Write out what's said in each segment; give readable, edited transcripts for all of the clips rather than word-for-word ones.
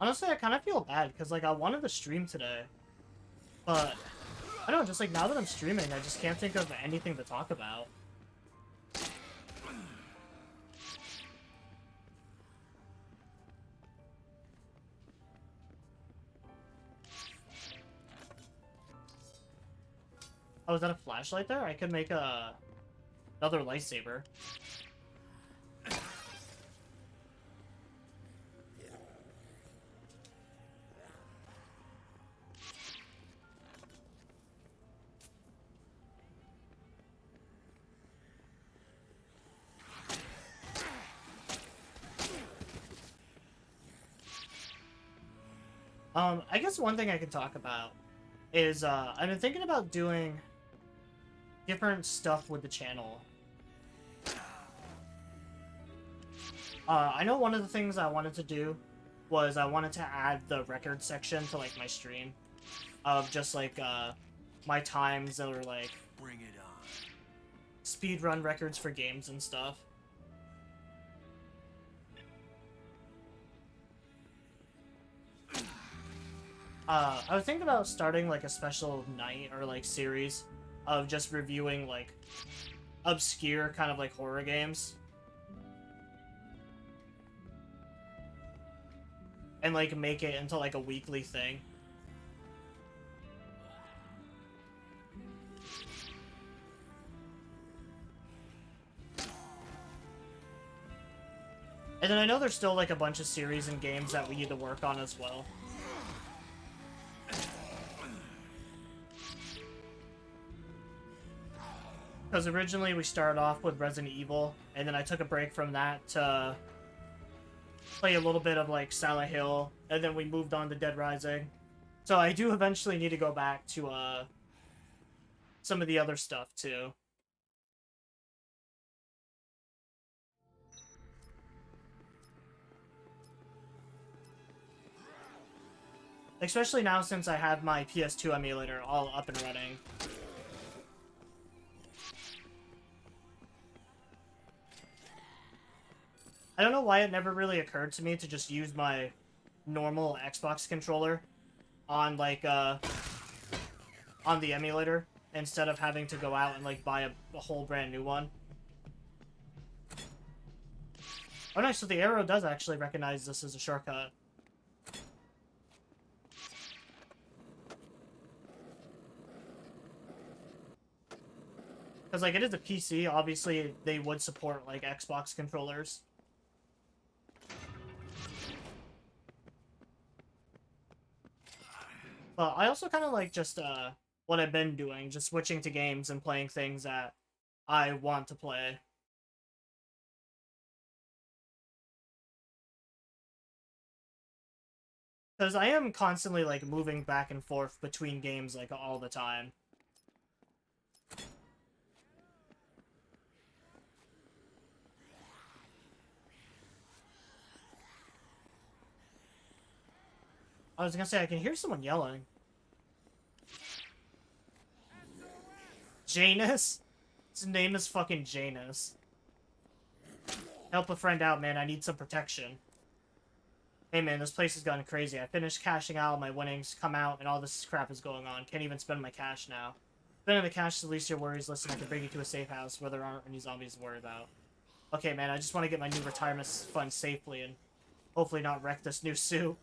Honestly, I kind of feel bad because like I wanted to stream today, but I don't know, just like now that I'm streaming, I just can't think of anything to talk about. Oh, is that a flashlight there? I could make another lightsaber. I guess one thing I can talk about is I've been thinking about doing different stuff with the channel. I know one of the things I wanted to do was I wanted to add the record section to like my stream of just like my times or like Bring it on. speedrun records for games and stuff. I was thinking about starting like a special night or like series of just reviewing like obscure kind of like horror games. And like make it into like a weekly thing. And then I know there's still like a bunch of series and games that we need to work on as well. Because originally we started off with Resident Evil, and then I took a break from that to play a little bit of like Silent Hill, and then we moved on to Dead Rising. So I do eventually need to go back to some of the other stuff too. Especially now since I have my PS2 emulator all up and running. I don't know why it never really occurred to me to just use my normal Xbox controller on like on the emulator instead of having to go out and like buy a whole brand new one. Oh nice, so the arrow does actually recognize this as a shortcut. Because like it is a PC, obviously they would support like Xbox controllers. But I also kind of like just what I've been doing, just switching to games and playing things that I want to play. Because I am constantly like moving back and forth between games like all the time. I was gonna say, I can hear someone yelling. Janus? His name is fucking Janus. Help a friend out, man. I need some protection. Hey, man, this place has gotten crazy. I finished cashing out, my winnings come out, and all this crap is going on. Can't even spend my cash now. Spending the cash is the least of your worries. Listen, I can bring you to a safe house where there aren't any zombies to worry about. Okay, man, I just want to get my new retirement fund safely and hopefully not wreck this new suit.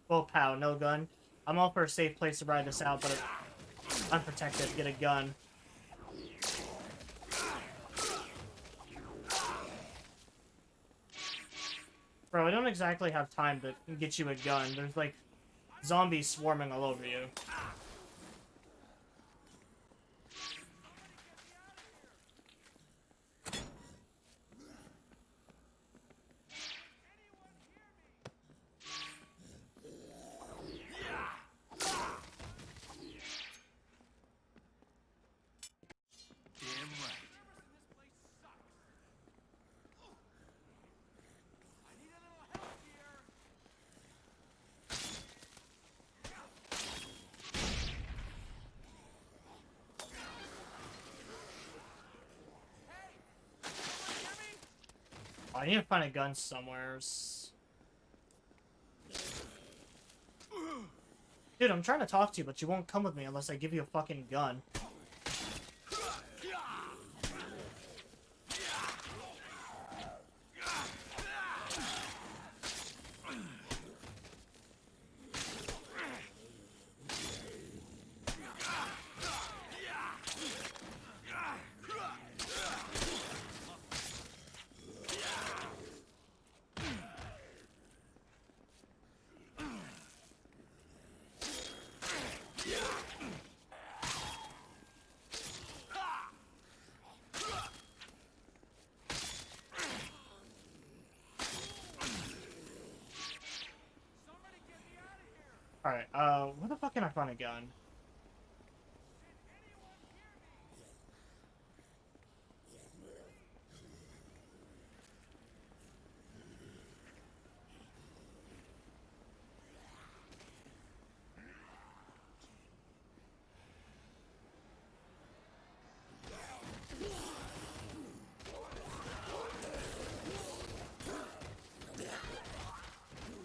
Whoa, pow, no gun. I'm all for a safe place to ride this out, but unprotected, get a gun. Bro, I don't exactly have time to get you a gun. There's, like, zombies swarming all over you. I need to find a gun somewhere. Dude, I'm trying to talk to you, but you won't come with me unless I give you a fucking gun. Alright, where the fuck can I find a gun?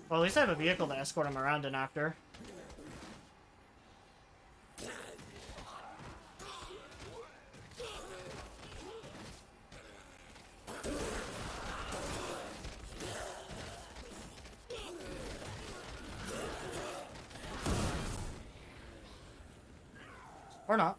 Well, at least I have a vehicle to escort him around in after. Or not.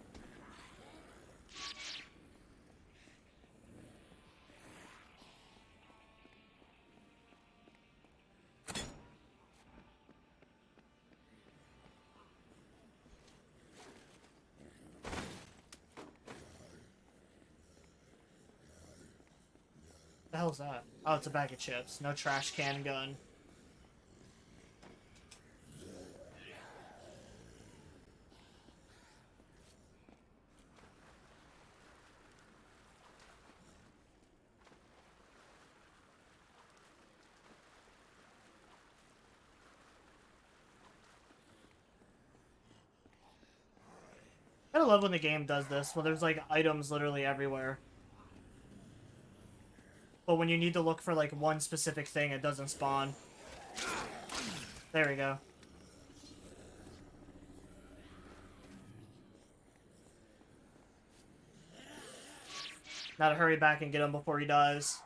What the hell's that? Oh, it's a bag of chips. No trash can gun. I love when the game does this, when there's like items literally everywhere. But when you need to look for like one specific thing, it doesn't spawn. There we go. Now to hurry back and get him before he dies.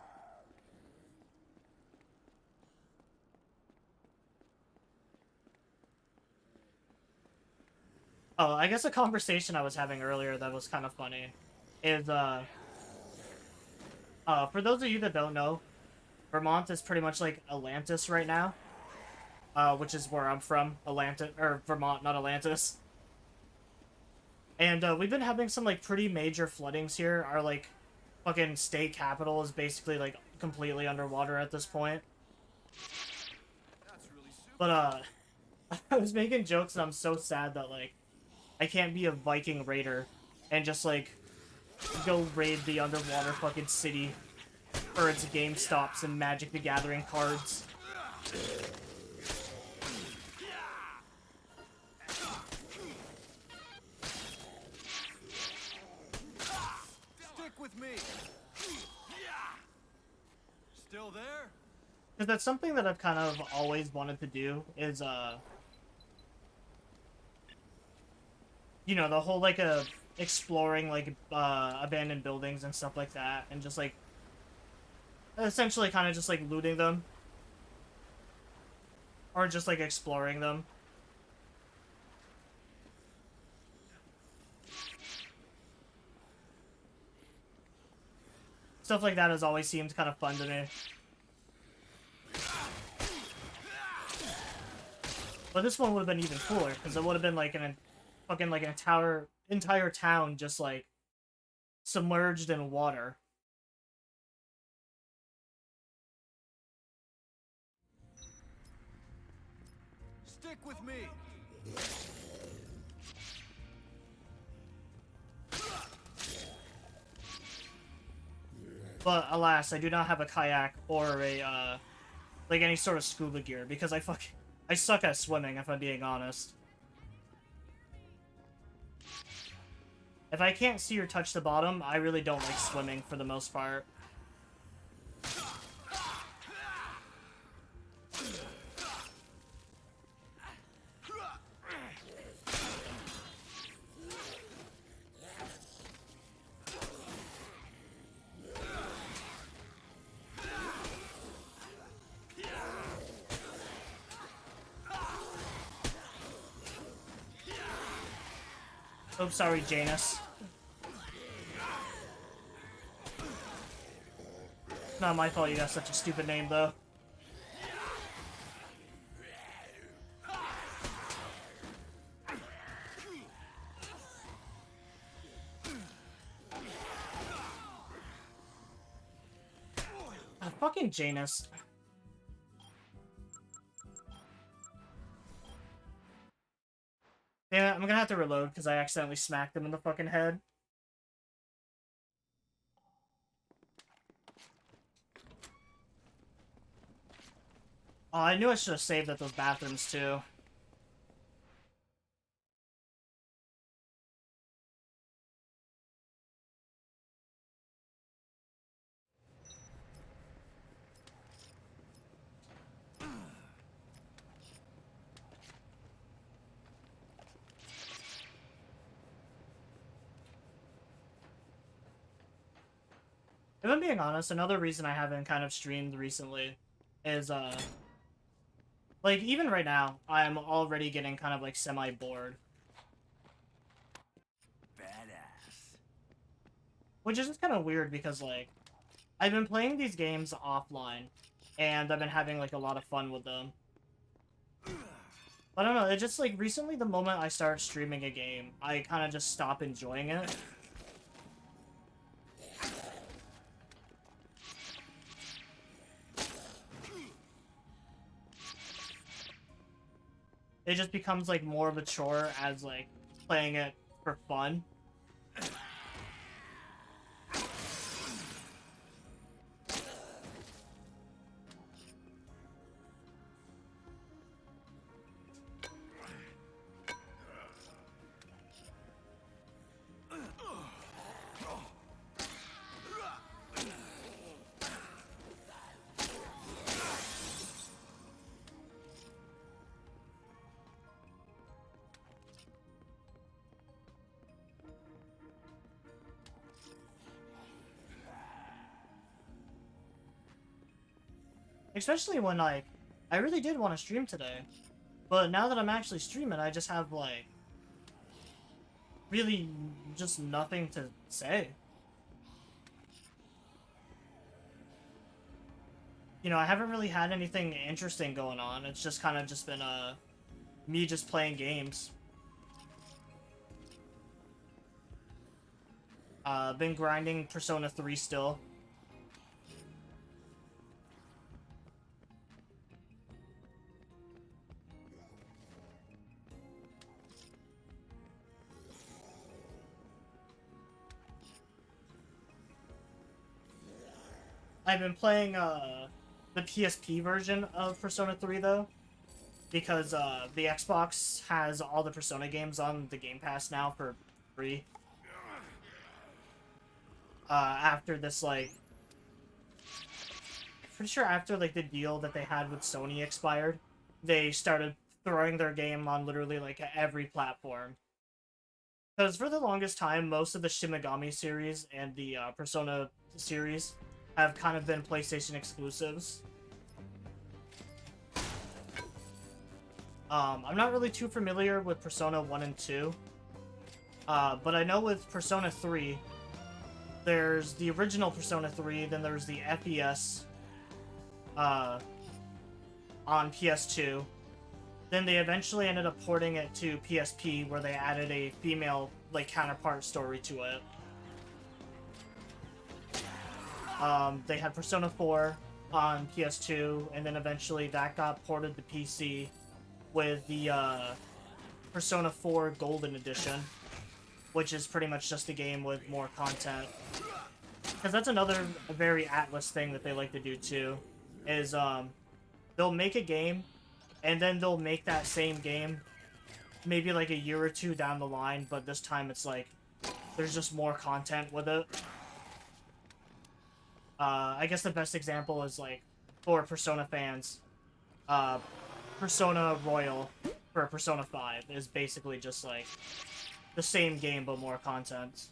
Oh, I guess a conversation I was having earlier that was kind of funny is, for those of you that don't know, Vermont is pretty much like Atlantis right now, which is where I'm from, Vermont, not Atlantis. And, we've been having some, like, pretty major floodings here. Our, like, fucking state capital is basically, like, completely underwater at this point. But, I was making jokes and I'm so sad that, like, I can't be a Viking raider and just, like, go raid the underwater fucking city for its GameStops and Magic the Gathering cards. Stick with me. Still there? Because that's something that I've kind of always wanted to do, is, you know, the whole, like, exploring, like, abandoned buildings and stuff like that, and just, like, essentially kind of just, like, looting them. Or just, like, exploring them. Stuff like that has always seemed kind of fun to me. But this one would have been even cooler, because it would have been, like, fucking, like, an entire town just, like, submerged in water. Stick with me. But alas, I do not have a kayak or a, like, any sort of scuba gear, because I suck at swimming, if I'm being honest. If I can't see or touch the bottom, I really don't like swimming for the most part. Oh, sorry, Janus. Not my fault you got such a stupid name, though. Fucking Janus. Damn it, I'm gonna have to reload because I accidentally smacked him in the fucking head. Oh, I knew I should have saved at those bathrooms, too. If I'm being honest, another reason I haven't kind of streamed recently is, like, even right now, I'm already getting kind of, like, semi-bored. Badass. Which is just kind of weird because, like, I've been playing these games offline, and I've been having, like, a lot of fun with them. But I don't know, it just, like, recently the moment I start streaming a game, I kind of just stop enjoying it. It just becomes, like, more of a chore as, like, playing it for fun. Especially when, like, I really did want to stream today. But now that I'm actually streaming, I just have, like, really just nothing to say. You know, I haven't really had anything interesting going on. It's just kind of just been, me just playing games. Been grinding Persona 3 still. I've been playing, the PSP version of Persona 3, though. Because, the Xbox has all the Persona games on the Game Pass now for free. After this, like... Pretty sure after, like, the deal that they had with Sony expired, they started throwing their game on literally, like, every platform. Because for the longest time, most of the Shin Megami series and the, Persona series have kind of been PlayStation exclusives. I'm not really too familiar with Persona 1 and 2. But I know with Persona 3, there's the original Persona 3, then there's the FES, on PS2. Then they eventually ended up porting it to PSP, where they added a female, like, counterpart story to it. They had Persona 4 on PS2, and then eventually that got ported to PC with the, Persona 4 Golden Edition, which is pretty much just a game with more content. Because that's another very Atlas thing that they like to do, too, is, they'll make a game, and then they'll make that same game maybe, like, a year or two down the line, but this time it's, like, there's just more content with it. I guess the best example is, like, for Persona fans, Persona Royal for Persona 5 is basically just, like, the same game but more content.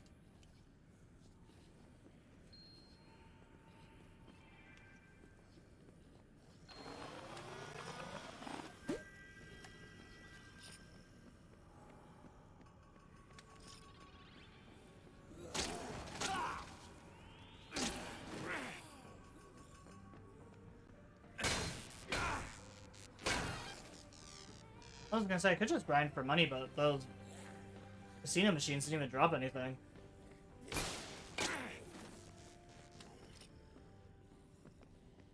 I was gonna say, I could just grind for money, but those casino machines didn't even drop anything.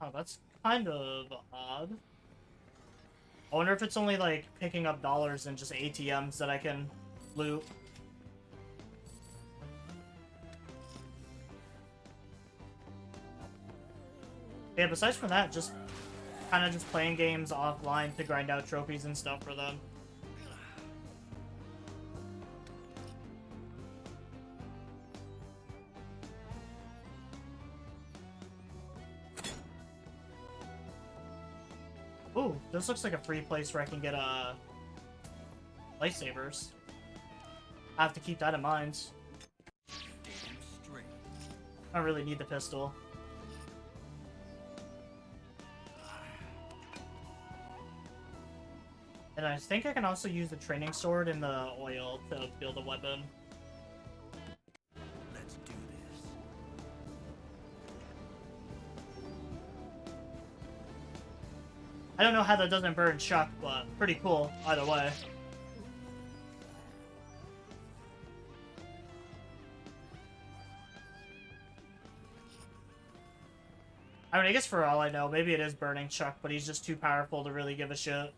Oh, that's kind of odd. I wonder if it's only, like, picking up dollars and just ATMs that I can loot. Yeah, besides from that, just kind of just playing games offline to grind out trophies and stuff for them. Ooh, this looks like a free place where I can get lightsabers. I have to keep that in mind. I don't really need the pistol. And I think I can also use the training sword and the oil to build a weapon. Let's do this. I don't know how that doesn't burn Chuck, but pretty cool either way. I mean, I guess for all I know, maybe it is burning Chuck, but he's just too powerful to really give a shit.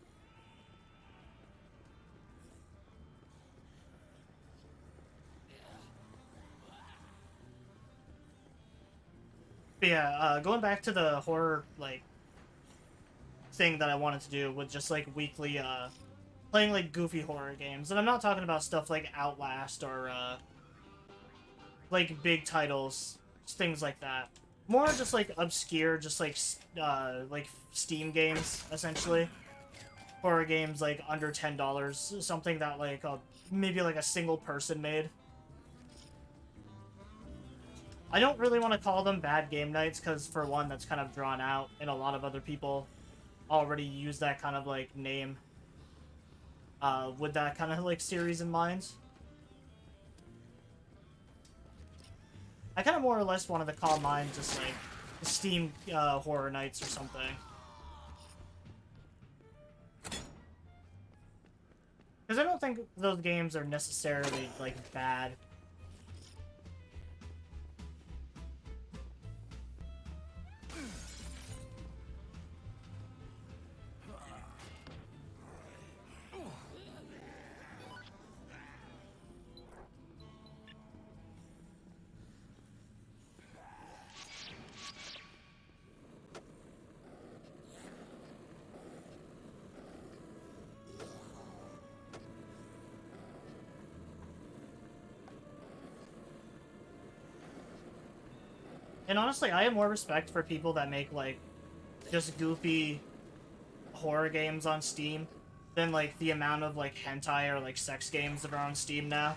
But yeah, going back to the horror, like, thing that I wanted to do with just, like, weekly, playing, like, goofy horror games. And I'm not talking about stuff like Outlast or, like, big titles, things like that. More just, like, obscure, just, like Steam games, essentially. Horror games, like, under $10. Something that, like, maybe, like, a single person made. I don't really want to call them bad game nights, because, for one, that's kind of drawn out, and a lot of other people already use that kind of, like, name with that kind of, like, series in mind. I kind of more or less wanted to call mine just, like, Steam Horror Nights or something. Because I don't think those games are necessarily, like, bad. And honestly, I have more respect for people that make, like, just goofy horror games on Steam than, like, the amount of, like, hentai or, like, sex games that are on Steam now.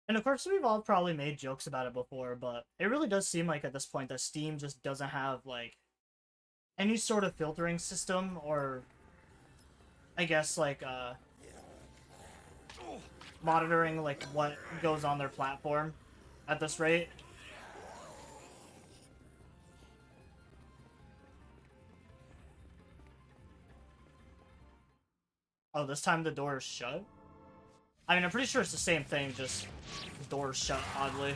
And of course, we've all probably made jokes about it before, but it really does seem like at this point that Steam just doesn't have, like, any sort of filtering system, or I guess, like, monitoring, like, what goes on their platform at this rate. Oh, this time the door is shut? I mean, I'm pretty sure it's the same thing, just the door's shut oddly.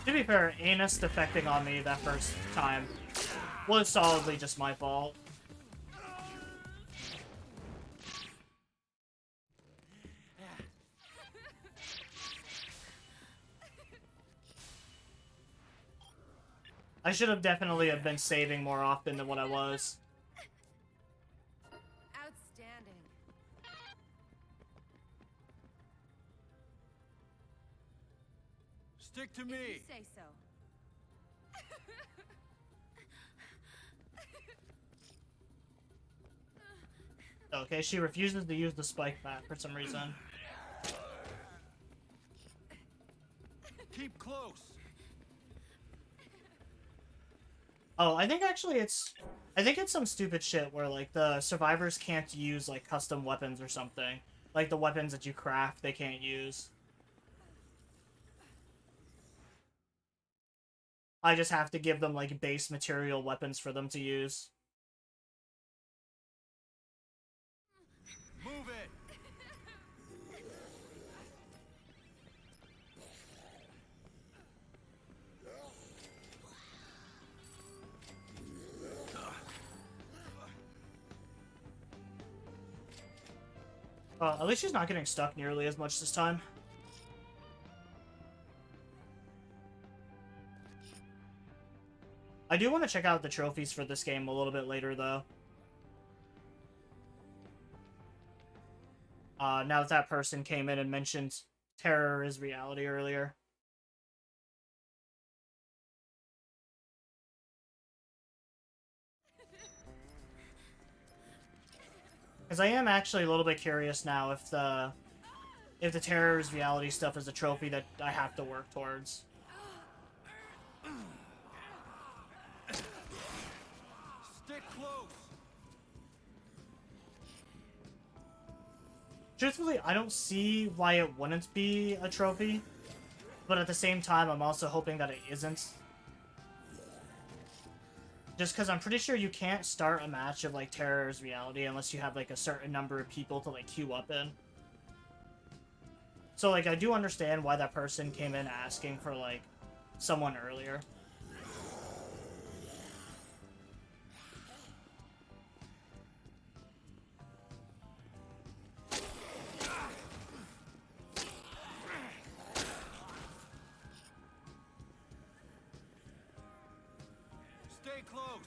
To be fair, Anus defecting on me that first time was solidly just my fault. I should have definitely have been saving more often than what I was. Outstanding. to If you me. say so. Okay, she refuses to use the spike bat for some reason. Keep close. Oh, I think actually it's some stupid shit where like the survivors can't use like custom weapons or something. Like the weapons that you craft, they can't use. I just have to give them like base material weapons for them to use. Move it. At least she's not getting stuck nearly as much this time. I do want to check out the trophies for this game a little bit later, though. Now that that person came in and mentioned terror is reality earlier. Because I am actually a little bit curious now if the terror is reality stuff is a trophy that I have to work towards. Stick close. Truthfully, I don't see why it wouldn't be a trophy, but at the same time, I'm also hoping that it isn't. Just because I'm pretty sure you can't start a match of, like, Terror's Reality unless you have, like, a certain number of people to, like, queue up in. So, like, I do understand why that person came in asking for, like, someone earlier. Stay close.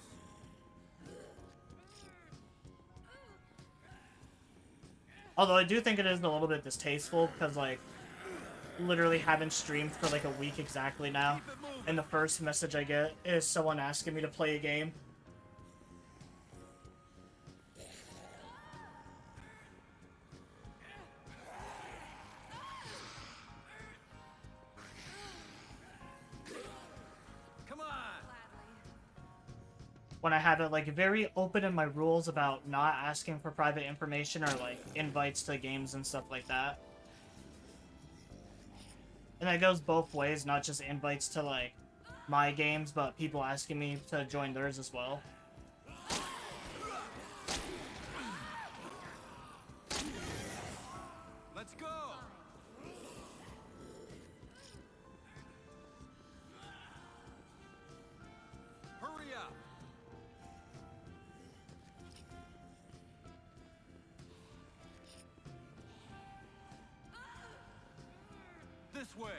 Although I do think it is a little bit distasteful because, like, literally haven't streamed for, like, a week exactly now. And the first message I get is someone asking me to play a game. Come on. When I have it, like, very open in my rules about not asking for private information or, like, invites to games and stuff like that. And that goes both ways, not just invites to, like, my games, but people asking me to join theirs as well. Let's go. Hurry up. This way.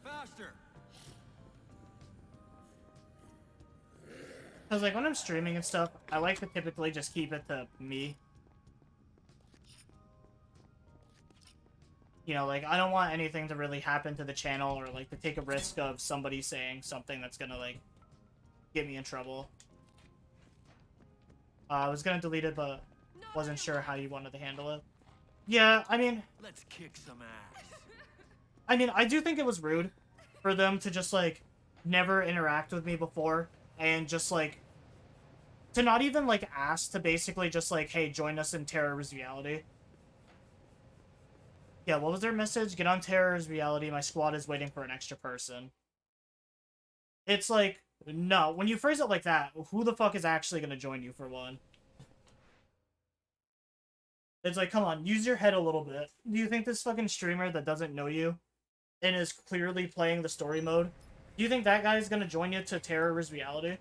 Faster. Because, like, when I'm streaming and stuff, I like to typically just keep it to me. You know, like, I don't want anything to really happen to the channel or, like, to take a risk of somebody saying something that's gonna, like, get me in trouble. I was gonna delete it, but wasn't sure how you wanted to handle it. Yeah, I mean, Let's kick some ass. I do think it was rude for them to just, like, never interact with me before and just, like, to not even, like, ask to basically just, like, hey, join us in Terror's Reality. Yeah, what was their message? Get on Terror's Reality, my squad is waiting for an extra person. It's like, no, when you phrase it like that, who the fuck is actually gonna join you for one? It's like, come on, use your head a little bit. Do you think this fucking streamer that doesn't know you and is clearly playing the story mode, do you think that guy is gonna join you to Terror's Reality?